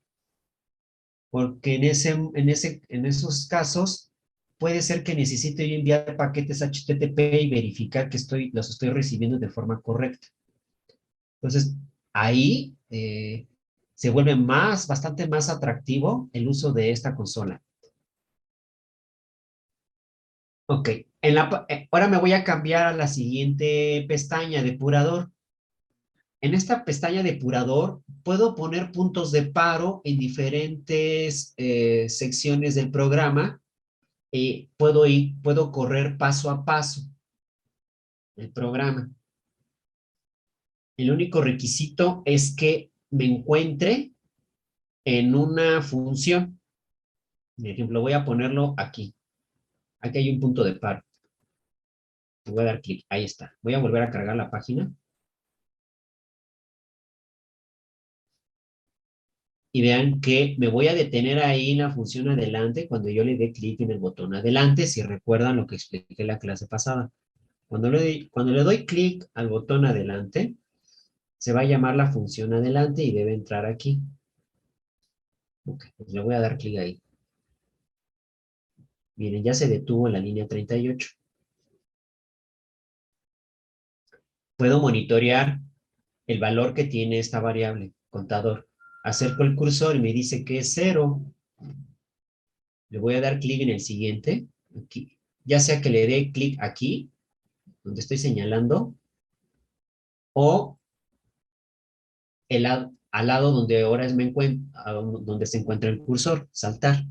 Speaker 1: Porque en esos casos puede ser que necesite yo enviar paquetes HTTP y verificar que los estoy recibiendo de forma correcta. Entonces, ahí se vuelve bastante más atractivo el uso de esta consola. Ok, ahora me voy a cambiar a la siguiente pestaña, depurador. En esta pestaña depurador puedo poner puntos de paro en diferentes secciones del programa. Puedo correr paso a paso el programa. El único requisito es que me encuentre en una función. Por ejemplo, voy a ponerlo aquí. Aquí hay un punto de paro. Voy a dar clic. Ahí está. Voy a volver a cargar la página. Y vean que me voy a detener ahí en la función adelante cuando yo le dé clic en el botón adelante, si recuerdan lo que expliqué en la clase pasada. Cuando le doy clic al botón adelante, se va a llamar la función adelante y debe entrar aquí. Ok, pues le voy a dar clic ahí. Miren, ya se detuvo en la línea 38. Puedo monitorear el valor que tiene esta variable, contador. Acerco el cursor y me dice que es 0. Le voy a dar clic en el siguiente, aquí. Ya sea que le dé clic aquí, donde estoy señalando, o al lado donde ahora donde se encuentra el cursor, saltar.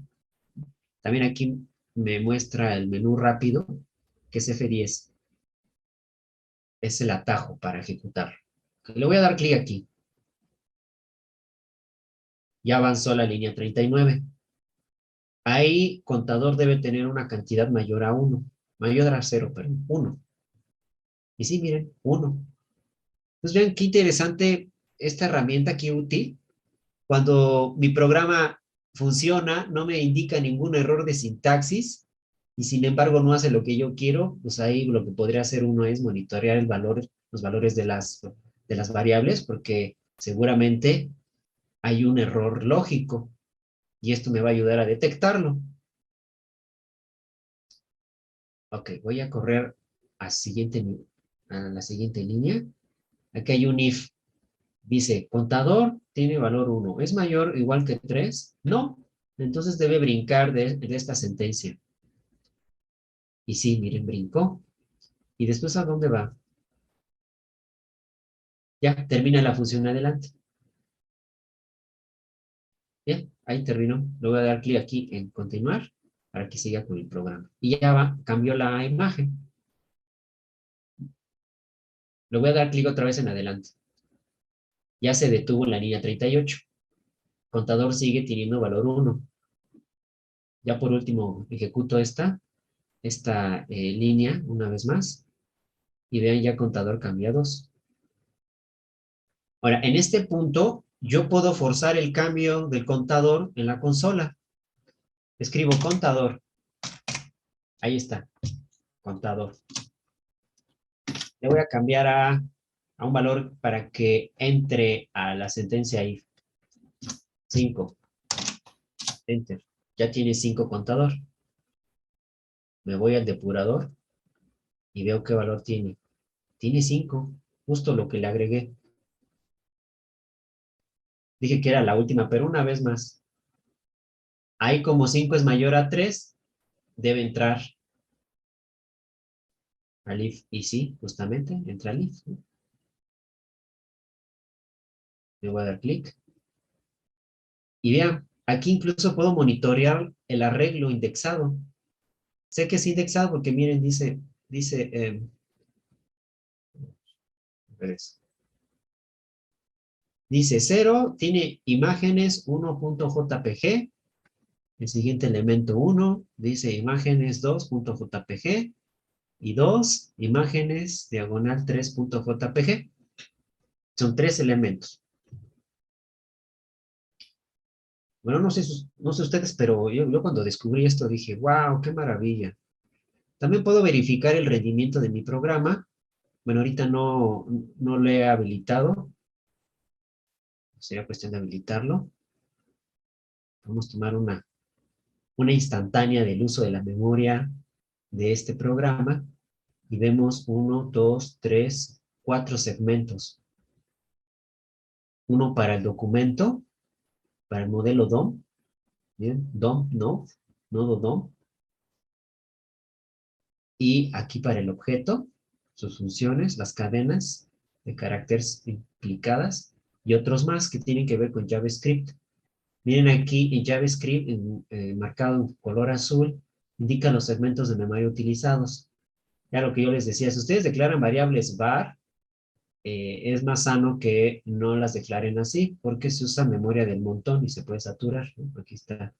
Speaker 1: También aquí me muestra el menú rápido, que es F10. Es el atajo para ejecutar. Le voy a dar clic aquí. Ya avanzó la línea 39. Ahí contador debe tener una cantidad mayor a 1. Mayor a 0, perdón, 1. Y sí, miren, 1. Entonces vean qué interesante esta herramienta, qué útil. Cuando mi programa funciona, no me indica ningún error de sintaxis y sin embargo no hace lo que yo quiero, pues ahí lo que podría hacer uno es monitorear los valores de las variables, porque seguramente hay un error lógico y esto me va a ayudar a detectarlo. Ok, voy a correr a la siguiente línea. Aquí hay un if. Dice, contador tiene valor 1. ¿Es mayor o igual que 3? No. Entonces debe brincar de esta sentencia. Y sí, miren, brincó. ¿Y después a dónde va? Ya, termina la función adelante. Bien, ahí terminó. Le voy a dar clic aquí en continuar para que siga con el programa. Y ya va, cambió la imagen. Le voy a dar clic otra vez en adelante. Ya se detuvo en la línea 38. Contador sigue teniendo valor 1. Ya por último ejecuto esta línea una vez más. Y vean, ya contador cambia 2. Ahora, en este punto, yo puedo forzar el cambio del contador en la consola. Escribo contador. Ahí está, contador. Le voy a cambiar a un valor para que entre a la sentencia if. 5. Enter. Ya tiene 5 contador. Me voy al depurador y veo qué valor tiene. Tiene 5, justo lo que le agregué. Dije que era la última, pero una vez más. Ahí como 5 es mayor a 3, debe entrar al if, y sí, justamente, entra al if, ¿no? Le voy a dar clic. Y vean, aquí incluso puedo monitorear el arreglo indexado. Sé que es indexado porque miren, dice, a ver eso. Dice 0, tiene imágenes 1.jpg, el siguiente elemento 1, dice imágenes 2.jpg, y 2, imágenes diagonal 3.jpg. Son 3 elementos. Bueno, no sé, no sé ustedes, pero yo cuando descubrí esto dije, wow, qué maravilla. También puedo verificar el rendimiento de mi programa. Bueno, ahorita no lo he habilitado. Sería cuestión de habilitarlo. Vamos a tomar una instantánea del uso de la memoria de este programa y vemos 1, 2, 3, 4 segmentos. Uno para el documento, para el modelo DOM. Bien, DOM, nodo DOM. Y aquí para el objeto, sus funciones, las cadenas de caracteres implicadas y otros más que tienen que ver con JavaScript. Miren aquí en JavaScript, marcado en color azul, indica los segmentos de memoria utilizados. Ya lo que yo les decía, si ustedes declaran variables var, es más sano que no las declaren así, porque se usa memoria del montón y se puede saturar, ¿no? Aquí está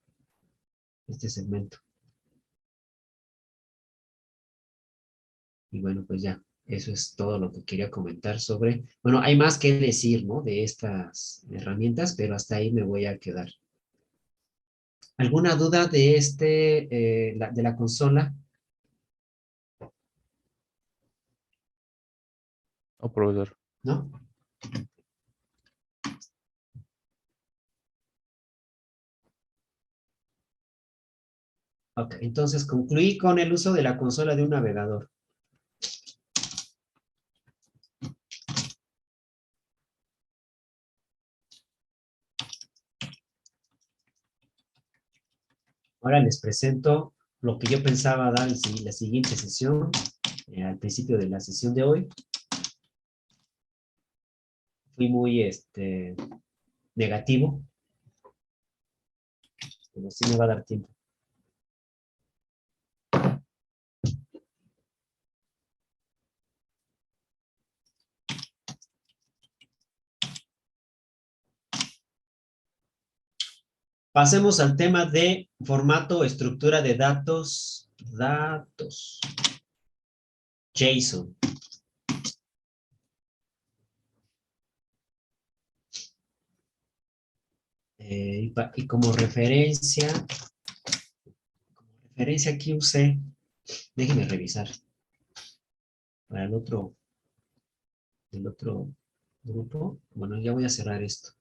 Speaker 1: este segmento. Y bueno, pues ya, eso es todo lo que quería comentar sobre... Bueno, hay más que decir, ¿no? De estas herramientas, pero hasta ahí me voy a quedar. ¿Alguna duda de de la consola?
Speaker 4: No, profesor.
Speaker 1: ¿No? Ok, entonces concluí con el uso de la consola de un navegador. Ahora les presento lo que yo pensaba dar en la siguiente sesión, al principio de la sesión de hoy. Fui muy negativo, pero sí me va a dar tiempo. Pasemos al tema de formato, estructura de datos, JSON. Y como referencia aquí usé, déjenme revisar, para el otro grupo. Bueno, ya voy a cerrar esto.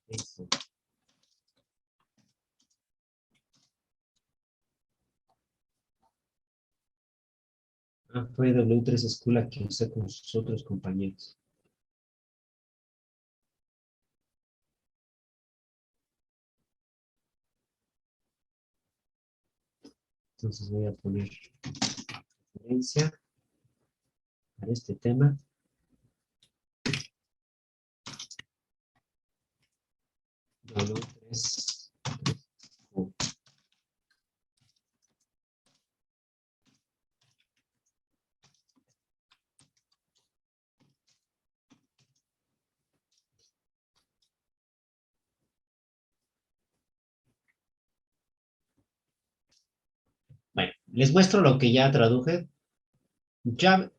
Speaker 1: Eso. Ah, fue W3 School que usé con sus otros compañeros. Entonces voy a poner referencia para este tema. W3 School. Bueno, les muestro lo que ya traduje.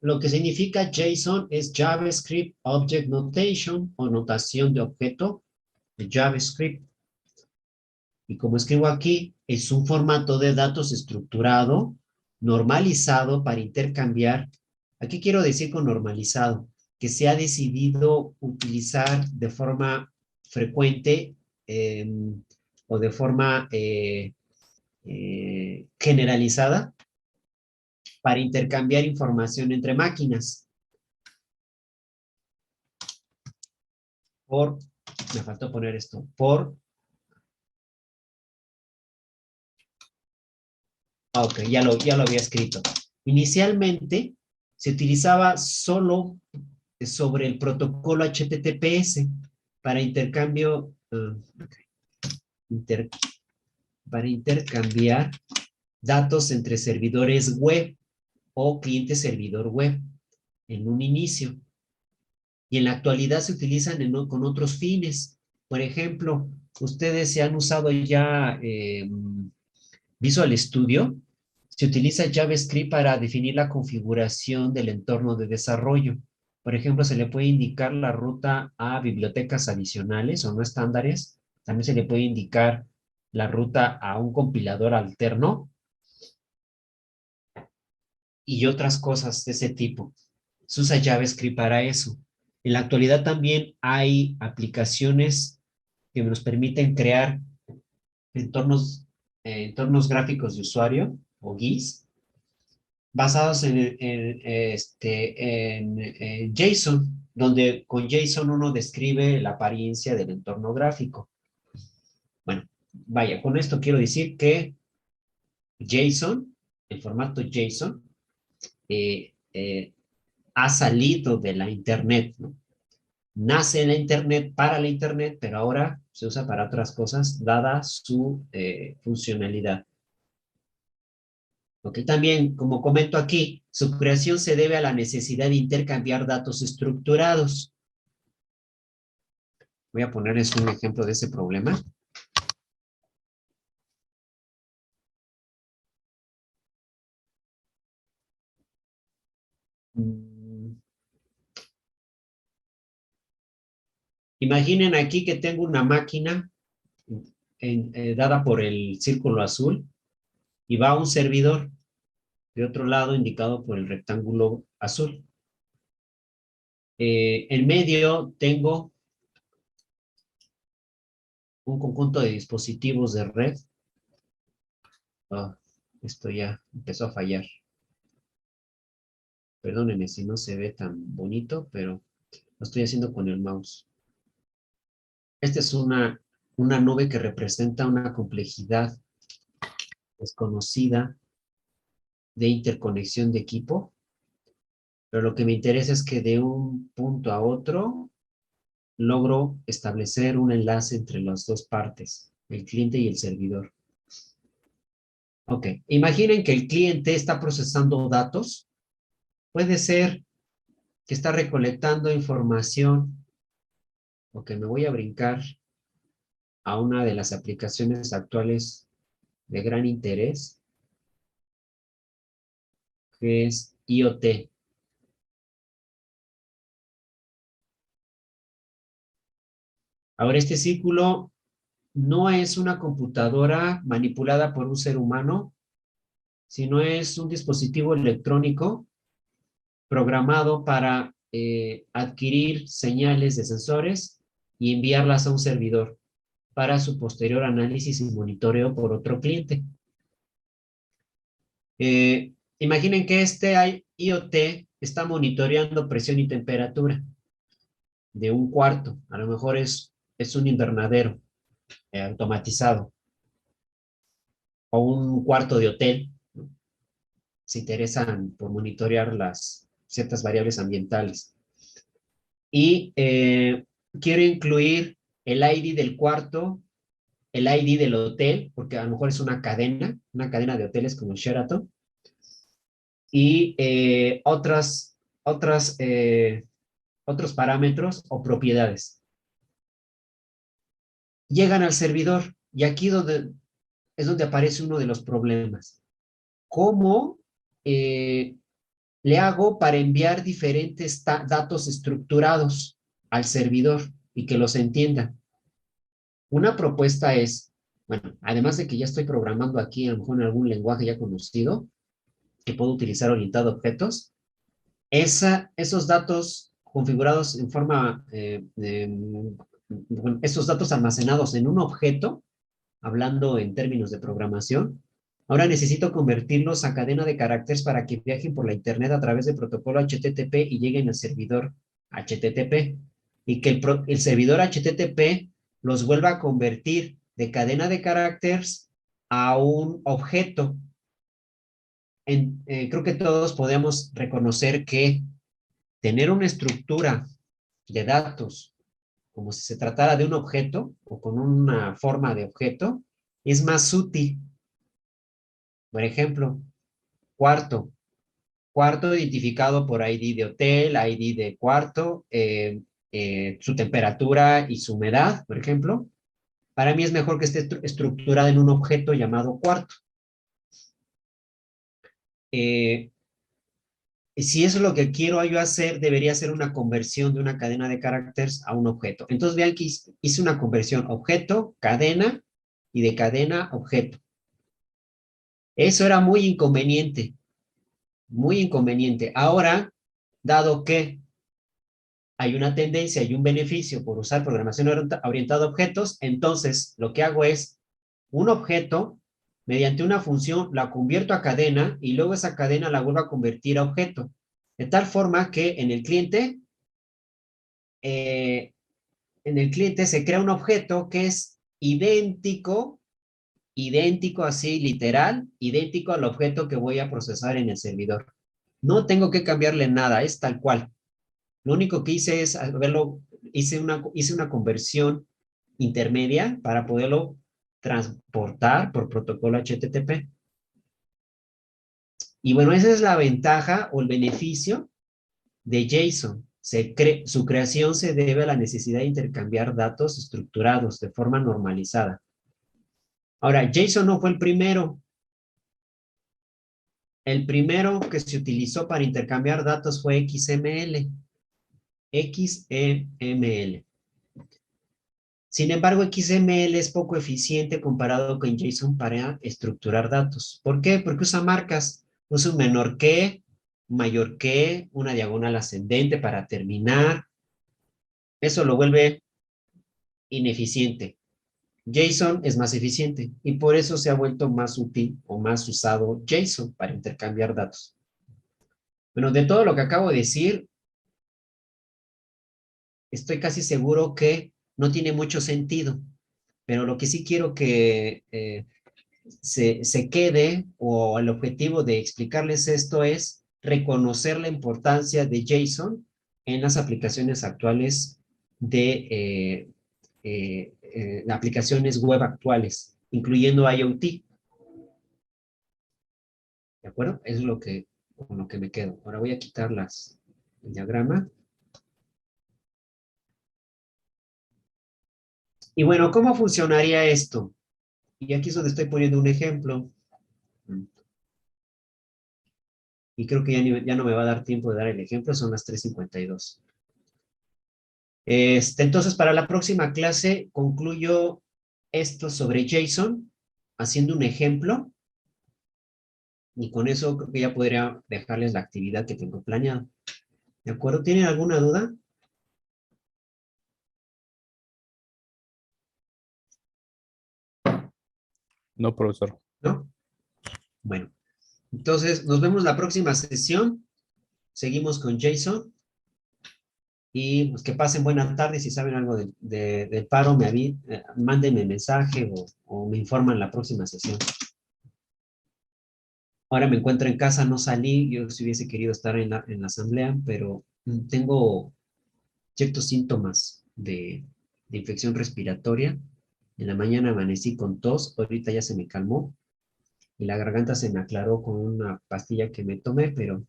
Speaker 1: Lo que significa JSON es JavaScript Object Notation o notación de objeto de JavaScript. Y como escribo aquí, es un formato de datos estructurado, normalizado para intercambiar. ¿Aquí quiero decir con normalizado? Que se ha decidido utilizar de forma frecuente o de forma generalizada para intercambiar información entre máquinas. Me faltó poner esto, ok, ya lo había escrito. Inicialmente se utilizaba solo sobre el protocolo HTTPS para intercambio, para intercambiar datos entre servidores web o cliente-servidor web en un inicio. Y en la actualidad se utilizan con otros fines. Por ejemplo, ustedes se han usado ya Visual Studio. Se utiliza JavaScript para definir la configuración del entorno de desarrollo. Por ejemplo, se le puede indicar la ruta a bibliotecas adicionales o no estándares. También se le puede indicar la ruta a un compilador alterno y otras cosas de ese tipo. Se usa JavaScript para eso. En la actualidad también hay aplicaciones que nos permiten crear entornos gráficos de usuario o GUIs basados en JSON, donde con JSON uno describe la apariencia del entorno gráfico. Bueno, vaya, con esto quiero decir que JSON, el formato JSON, ha salido de la Internet, ¿no? Nace en la Internet, para la Internet, pero ahora se usa para otras cosas, dada su funcionalidad. Ok, también, como comento aquí, su creación se debe a la necesidad de intercambiar datos estructurados. Voy a ponerles un ejemplo de ese problema. Imaginen aquí que tengo una máquina dada por el círculo azul y va a un servidor de otro lado indicado por el rectángulo azul. En medio tengo un conjunto de dispositivos de red. Esto ya empezó a fallar. Perdónenme si no se ve tan bonito, pero lo estoy haciendo con el mouse. Esta es una nube que representa una complejidad desconocida de interconexión de equipo, pero lo que me interesa es que de un punto a otro logro establecer un enlace entre las dos partes, el cliente y el servidor. Ok, imaginen que el cliente está procesando datos. Puede ser que está recolectando información. Ok, me voy a brincar a una de las aplicaciones actuales de gran interés, que es IoT. Ahora, este círculo no es una computadora manipulada por un ser humano, sino es un dispositivo electrónico programado para adquirir señales de sensores y enviarlas a un servidor para su posterior análisis y monitoreo por otro cliente. Imaginen que este IoT está monitoreando presión y temperatura de un cuarto. A lo mejor es un invernadero automatizado o un cuarto de hotel, ¿no? Se interesan por monitorear las ciertas variables ambientales. Y quiero incluir el ID del cuarto, el ID del hotel, porque a lo mejor es una cadena de hoteles como Sheraton, y otros parámetros o propiedades. Llegan al servidor y aquí es donde aparece uno de los problemas. ¿Cómo le hago para enviar diferentes datos estructurados al servidor y que los entienda? Una propuesta es, bueno, además de que ya estoy programando aquí, a lo mejor en algún lenguaje ya conocido, que puedo utilizar orientado a objetos, esos datos configurados en forma, esos datos almacenados en un objeto, hablando en términos de programación, Ahora necesito convertirlos a cadena de caracteres para que viajen por la internet a través del protocolo HTTP y lleguen al servidor HTTP. Y que el servidor HTTP los vuelva a convertir de cadena de caracteres a un objeto. Creo que todos podemos reconocer que tener una estructura de datos como si se tratara de un objeto o con una forma de objeto es más útil. Por ejemplo, cuarto identificado por ID de hotel, ID de cuarto, su temperatura y su humedad, por ejemplo. Para mí es mejor que esté estructurada en un objeto llamado cuarto. Si eso es lo que quiero yo hacer, debería ser una conversión de una cadena de caracteres a un objeto. Entonces vean que hice una conversión objeto, cadena, y de cadena, objeto. Eso era muy inconveniente. Muy inconveniente. Ahora, dado que hay una tendencia y un beneficio por usar programación orientada a objetos, entonces lo que hago es un objeto, mediante una función, la convierto a cadena y luego esa cadena la vuelvo a convertir a objeto. De tal forma que en el cliente se crea un objeto que es idéntico así, literal, idéntico al objeto que voy a procesar en el servidor. No tengo que cambiarle nada, es tal cual. Lo único que hice es hice una conversión intermedia para poderlo transportar por protocolo HTTP. Y bueno, esa es la ventaja o el beneficio de JSON. Su creación se debe a la necesidad de intercambiar datos estructurados de forma normalizada. Ahora, JSON no fue el primero. El primero que se utilizó para intercambiar datos fue XML. XML. Sin embargo, XML es poco eficiente comparado con JSON para estructurar datos. ¿Por qué? Porque usa marcas. Usa un menor que, un mayor que, una diagonal ascendente para terminar. Eso lo vuelve ineficiente. JSON es más eficiente y por eso se ha vuelto más útil o más usado JSON para intercambiar datos. Bueno, de todo lo que acabo de decir, estoy casi seguro que no tiene mucho sentido, pero lo que sí quiero que se quede, o el objetivo de explicarles esto es reconocer la importancia de JSON en las aplicaciones actuales de aplicaciones web actuales, incluyendo IoT. ¿De acuerdo? Es con lo que me quedo. Ahora voy a quitar el diagrama. Y bueno, ¿cómo funcionaría esto? Y aquí es donde estoy poniendo un ejemplo. Y creo que ya no me va a dar tiempo de dar el ejemplo, son las 3:52. Entonces, para la próxima clase concluyo esto sobre JSON, haciendo un ejemplo. Y con eso creo que ya podría dejarles la actividad que tengo planeado. ¿De acuerdo? ¿Tienen alguna duda?
Speaker 4: No, profesor.
Speaker 1: ¿No? Bueno, entonces nos vemos la próxima sesión. Seguimos con JSON. Y pues que pasen buena tarde. Si saben algo del paro, mándenme mensaje o me informan la próxima sesión. Ahora me encuentro en casa, no salí. Yo si hubiese querido estar en la asamblea, pero tengo ciertos síntomas de infección respiratoria. En la mañana amanecí con tos, ahorita ya se me calmó y la garganta se me aclaró con una pastilla que me tomé, pero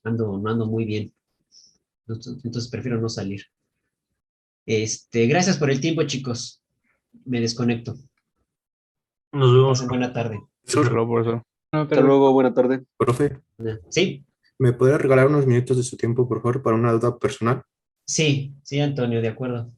Speaker 1: no ando muy bien. Entonces prefiero no salir. Gracias por el tiempo, chicos. Me desconecto.
Speaker 2: Nos vemos.
Speaker 1: Pasen buena tarde.
Speaker 4: Hasta luego, profesor.
Speaker 7: Hasta luego, buena tarde.
Speaker 3: Profe,
Speaker 1: Sí,
Speaker 3: ¿me podría regalar unos minutos de su tiempo, por favor, para una duda personal?
Speaker 1: sí, Antonio, de acuerdo.